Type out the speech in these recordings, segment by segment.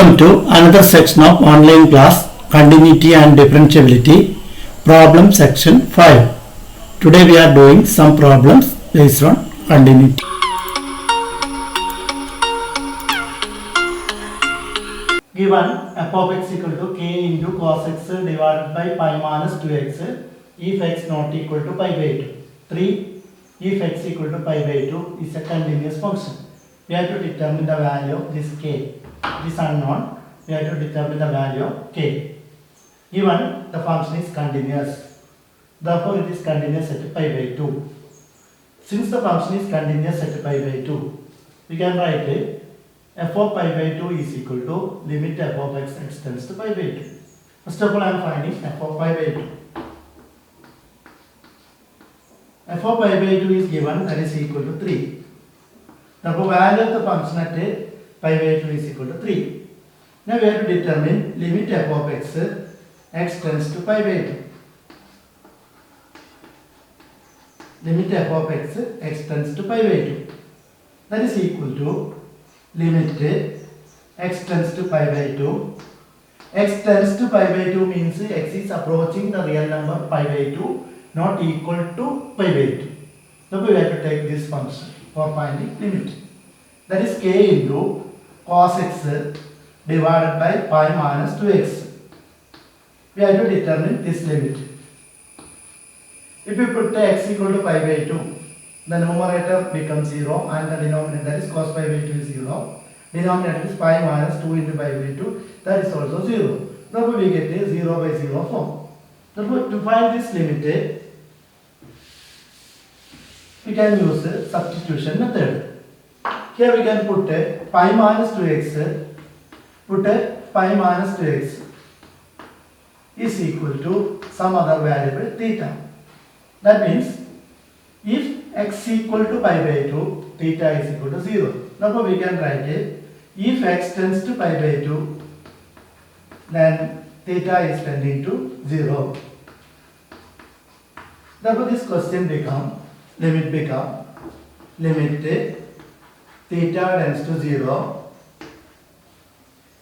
Welcome to another section of online class Continuity and Differentiability Problem section 5. Today we are doing some problems based on continuity. Given f of x equal to k into cos x divided by pi minus 2x if x not equal to pi by 2. 3. If x equal to pi by 2 is a continuous function. We have to determine the value of this k. It is unknown. We have to determine the value of k. Given the function is continuous. Therefore, it is continuous at pi by 2. Since the function is continuous at pi by 2, we can write f of pi by 2 is equal to limit f of x extends to pi by 2. First of all, I am finding f of pi by 2. F of pi by 2 is given, that is equal to 3. Therefore, value of the function at pi by 2 is equal to 3. Now we have to determine limit f of x tends to pi by 2. Limit f of x tends to pi by 2. That is equal to limit x tends to pi by 2. X tends to pi by 2 means x is approaching the real number pi by 2, not equal to pi by 2. Therefore, we have to take this function for finding limit. That is k into cos x divided by pi minus 2x. We have to determine this limit. If we put x equal to pi by 2, the numerator becomes 0 and the denominator, that is cos pi by 2, is 0. Denominator is pi minus 2 into pi by 2, that is also 0. Therefore, we get a 0 by 0 form. Therefore, to find this limit, we can use a substitution method. Here we can put pi minus 2x, put pi minus 2x is equal to some other variable theta. That means if x equal to pi by 2, theta is equal to 0. Therefore, we can write if x tends to pi by 2, then theta is tending to 0. Therefore, this question limit theta tends to 0,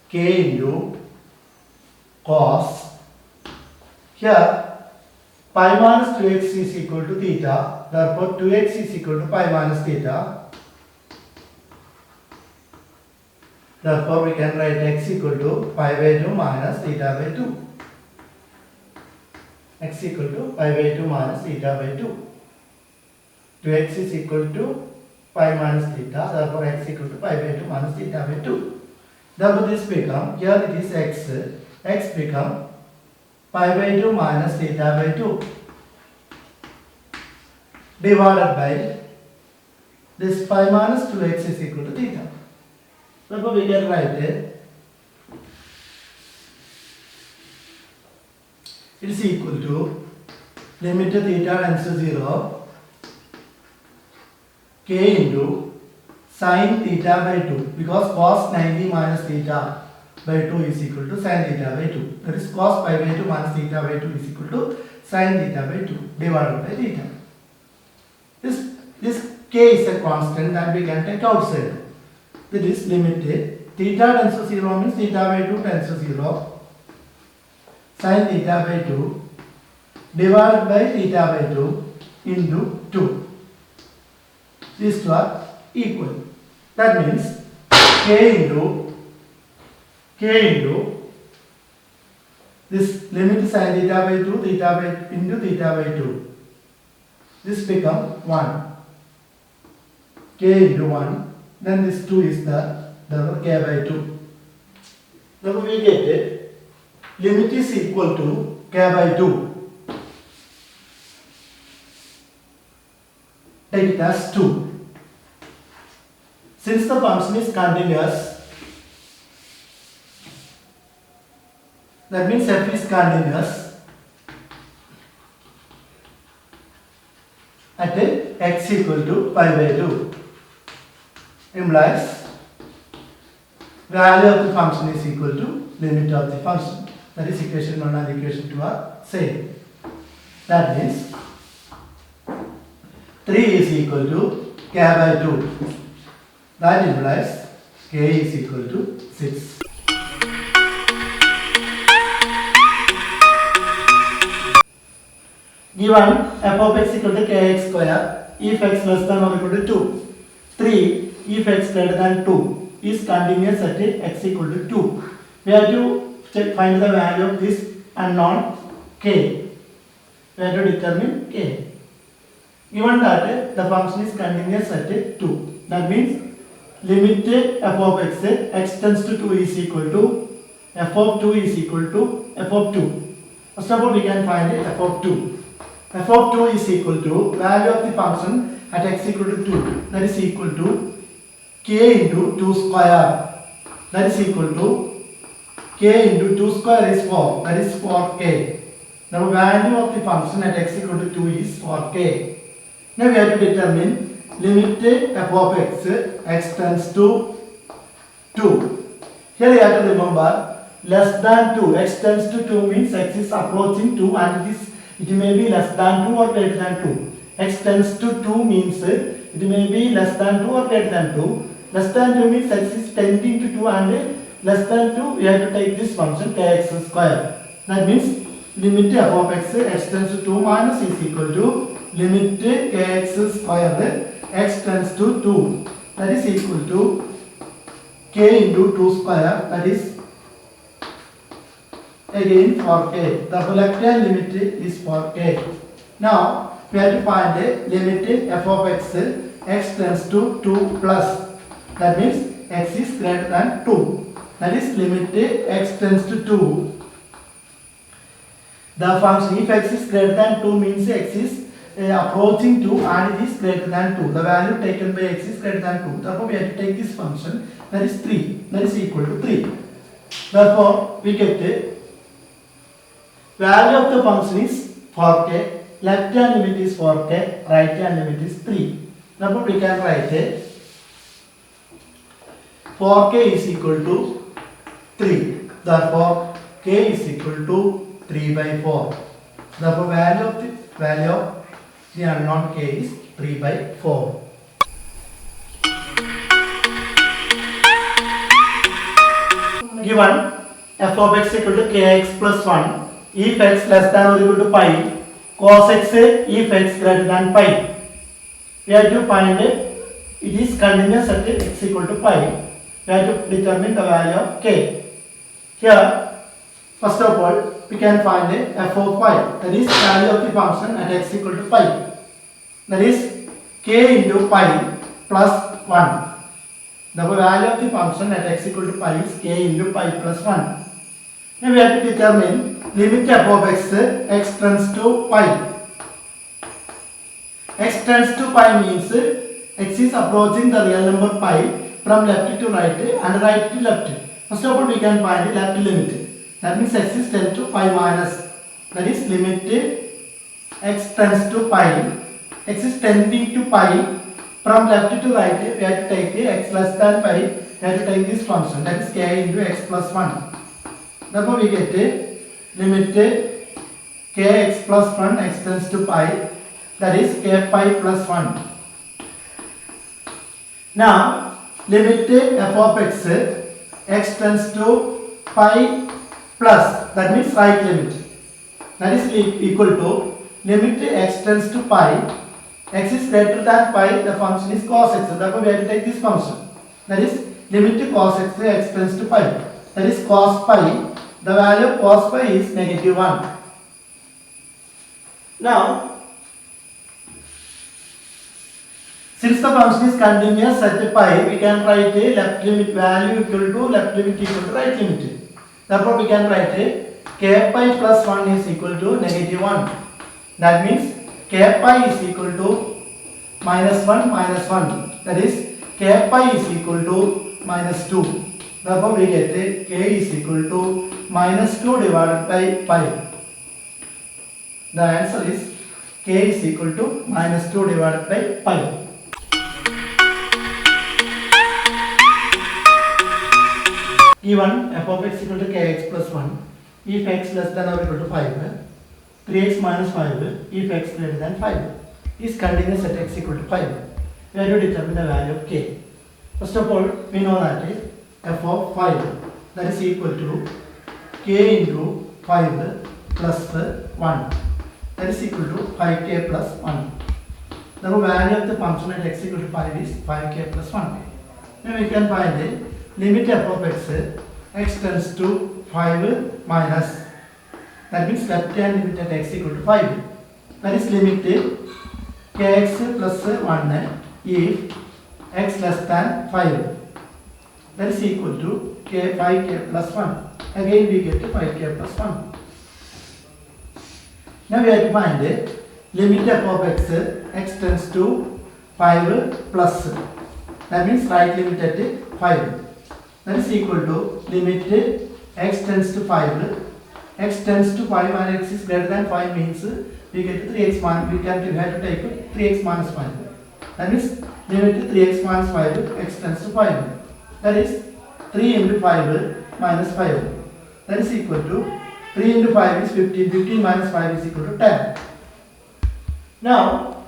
k into cos. Here pi minus 2x is equal to theta, therefore 2x is equal to pi minus theta. Therefore, we can write x equal to pi by 2 minus theta by 2. X equal to pi by 2 minus theta by 2. 2x is equal to pi minus theta, therefore x equal to pi by 2 minus theta by 2. Therefore, this become, here it is x become pi by 2 minus theta by 2 divided by this pi minus 2x is equal to theta. Therefore, we can write it is equal to limit theta tends to 0, k into sin theta by 2, because cos 90 minus theta by 2 is equal to sin theta by 2. That is cos pi by 2 minus theta by 2 is equal to sin theta by 2 divided by theta. This k is a constant that we can take outside. That is limit theta tends to 0 means theta by 2 tends to 0, sin theta by 2 divided by theta by 2 into 2. These two are equal. That means k into this limit sin theta by 2 into theta by 2. This become 1. K into 1. Then this 2 is the k by 2. Therefore, we get it. Limit is equal to k by 2. Take it as 2. Since the function is continuous, that means f is continuous at x equal to pi by 2, implies value of the function is equal to limit of the function. That is equation 1 and equation 2 are same. That means 3 is equal to k by 2. That implies k is equal to 6. Given f of x equal to kx square if x less than or equal to 2. 3 if x greater than 2 is continuous at x equal to 2. We have to find the value of this unknown k. We have to determine k. Given that the function is continuous at 2. That means limit f of x tends to 2 is equal to f of 2 is equal to f of 2. First of all, we can find f of 2. F of 2 is equal to value of the function at x equal to 2. That is equal to k into 2 square. That is equal to k into 2 square is 4. That is 4k. The value of the function at x equal to 2 is 4k. Now we have to determine limit f of x tends to 2. Here we have to remember less than 2. X tends to 2 means x is approaching 2 and it may be less than 2 or greater than 2. X tends to 2 means it may be less than 2 or greater than 2. Less than 2 means x is tending to 2 and less than 2 we have to take this function kx square. That means limit f of x tends to 2 minus is equal to limit kx square x tends to 2. That is equal to k into 2 square, that is again 4k. The left hand limit is 4k. Now we have to find a limit f of x tends to 2 plus. That means x is greater than 2. That is limit x tends to 2. The function if x is greater than 2 means x is approaching 2 and it is greater than 2. The value taken by x is greater than 2. Therefore we have to take this function, that is 3. That is equal to 3. Therefore we get the value of the function is 4k. Left hand limit is 4k, right hand limit is 3. Therefore we can write 4k is equal to 3. Therefore k is equal to 3 by 4. Therefore value of the unknown k is 3 by 4. Given f of x equal to kx plus 1 if x less than or equal to pi, cos x if x greater than pi. We have to find it is continuous at x equal to pi. We have to determine the value of k. Here, first of all, we can find f of pi. That is value of the function at x equal to pi. That is k into pi plus 1. The value of the function at x equal to pi is k into pi plus 1. Now we have to determine limit f of x tends to pi. X tends to pi means x is approaching the real number pi from left to right and right to left. First of all, we can find the left limit. That means x is tends to pi minus. That is limit x tends to pi. X is tending to pi from left to right. We have to take x less than pi. We have to take this function. That is k into x plus 1. Therefore, we get limit kx plus 1 x tends to pi. That is k pi plus 1. Now, limit f of x tends to pi plus, that means right limit. That is equal to limit x tends to pi. X is greater than pi, the function is cos x. Therefore, we have to take this function. That is limit cos x tends to pi. That is cos pi. The value of cos pi is negative 1. Now, since the function is continuous at pi, we can write a left limit value equal to left limit equal to right limit. Therefore, we can write a k pi plus 1 is equal to negative 1. That means k pi is equal to minus 1 minus 1. That is k pi is equal to minus 2. Therefore, we get a k is equal to minus 2 divided by pi. The answer is k is equal to minus 2 divided by pi. Given f of x equal to kx plus 1 if x less than or equal to 5, 3x minus 5 if x greater than 5 is continuous at x equal to 5. We have to determine the value of k. First of all, we know that f of 5 that is equal to k into 5 plus 1. that is equal to 5k plus 1. The value of the function at x equal to 5 is 5k plus 1k. Now we can find the limit f of x tends to 5 minus, that means left hand limit at x equal to 5. That is limit kx plus 1 if x less than 5. That is equal to 5k plus 1. Again we get 5k plus 1. Now we have to find the limit f of x tends to 5 plus. That means right limit at 5. That is equal to limit x tends to 5. X tends to 5 and x is greater than 5 means we get 3x minus, we have to take 3x minus 5. That means limit 3x minus 5, x tends to 5. That is 3 into 5 minus 5. That is equal to 3 into 5 is 15. 15 minus 5 is equal to 10. Now,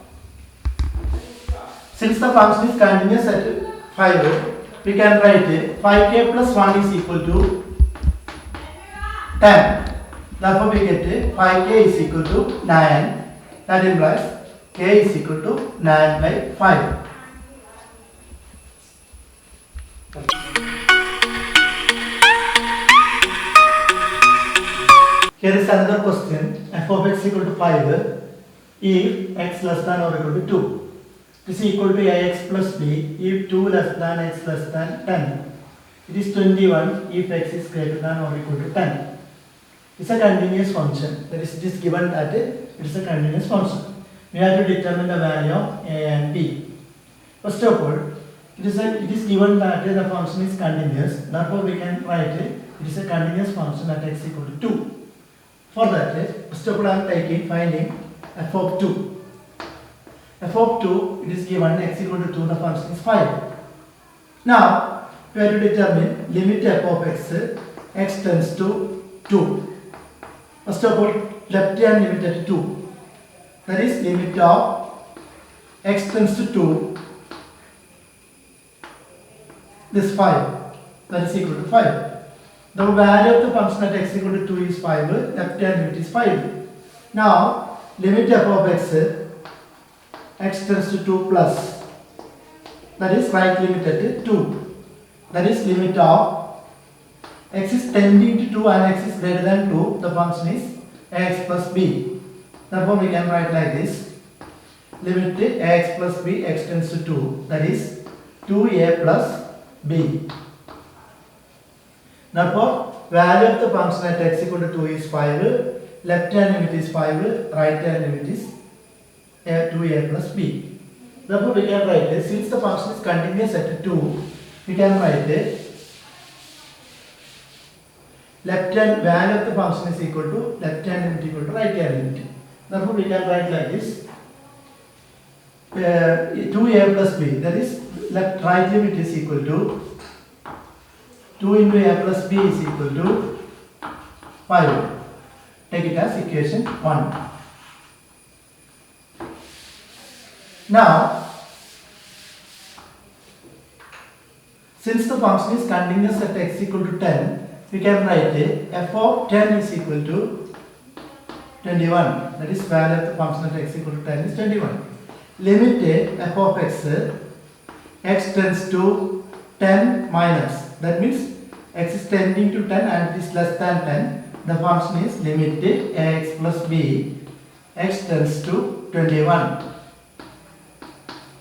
since the function is continuous at 5, we can write 5k plus 1 is equal to 10. Therefore, we get 5k is equal to 9. That implies k is equal to 9 by 5. Here is another question. F of x equal to 5 if x less than or equal to 2. This is equal to ax plus b if 2 less than x less than 10. It is 21 if x is greater than or equal to 10. It is a continuous function. That is, it is given that it is a continuous function. We have to determine the value of a and b. First of all, it is given that the function is continuous. Therefore, we can write it is a continuous function at x equal to 2. For that, first of all, I am finding f of 2. F of 2, it is given x equal to 2, the function is 5. Now, we have to determine limit f of x tends to 2. First of all, left hand limit at 2. That is limit of x tends to 2. This 5. That is equal to 5. The value of the function at x equal to 2 is 5. Left hand limit is 5. Now, limit f of x tends to 2 plus. That is right limit at 2. That is limit of x is tending to 2 and x is greater than 2. The function is ax plus b. Therefore, we can write like this. Limit ax plus b, x tends to 2. That is 2a plus b. Therefore, value of the function at x equal to 2 is 5. Left hand limit is 5. Right hand limit is 2a plus b. Therefore, we can write this. Since the function is continuous at 2, we can write it. Left hand value of the function is equal to left hand limit equal to right hand limit. Therefore, we can write like this. 2a plus b. That is right limit is equal to 2 into a plus b is equal to 5. Take it as equation 1. Now, since the function is continuous at x equal to 10, we can write f of 10 is equal to 21. That is, value of the function at x equal to 10 is 21. Limit f of x tends to 10 minus. That means x is tending to 10 and it is less than 10. The function is limit ax plus b, x tends to 21.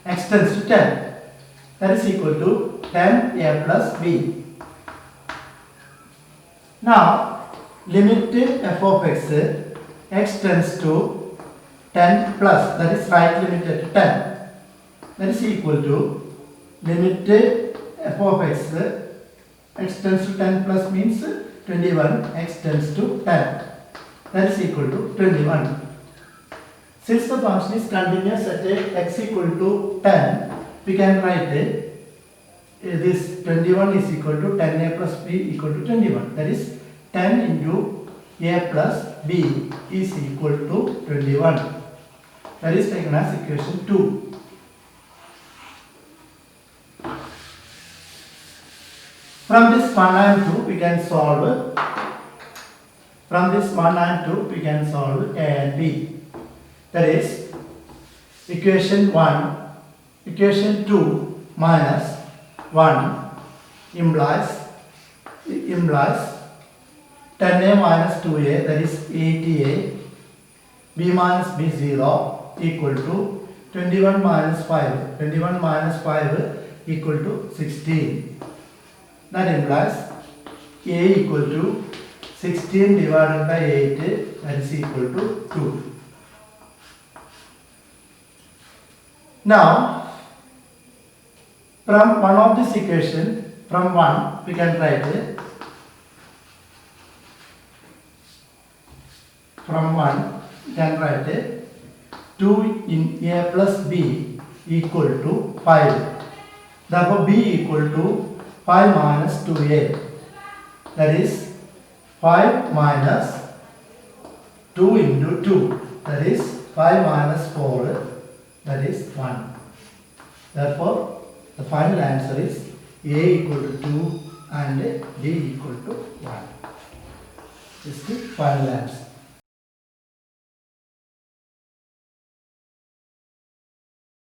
X tends to 10. That is equal to 10a plus b. Now, limit f of x tends to 10 plus, that is right limit at 10. That is equal to limit f of x tends to 10 plus means 21, x tends to 10. That is equal to 21. Since the function is continuous at x equal to 10, we can write this 21 is equal to 10a plus b equal to 21. That is 10 into a plus b is equal to 21. That is taken as equation 2. From this 1 and 2 we can solve. From this 1 and 2 we can solve a and b. That is equation 2 minus 1 implies 10a minus 2a, that is 80a, b minus b0 equal to 21 minus 5. 21 minus 5 equal to 16. That implies a equal to 16 divided by 8, that is equal to 2. Now, from one of this equation, from 1 we can write it. From 1 we can write it 2 in a plus b equal to 5. Therefore, b equal to 5 minus 2a. That is 5 minus 2 into 2. That is 5 minus 4. That is 1. Therefore, the final answer is a equal to 2 and b equal to 1. This is the final answer.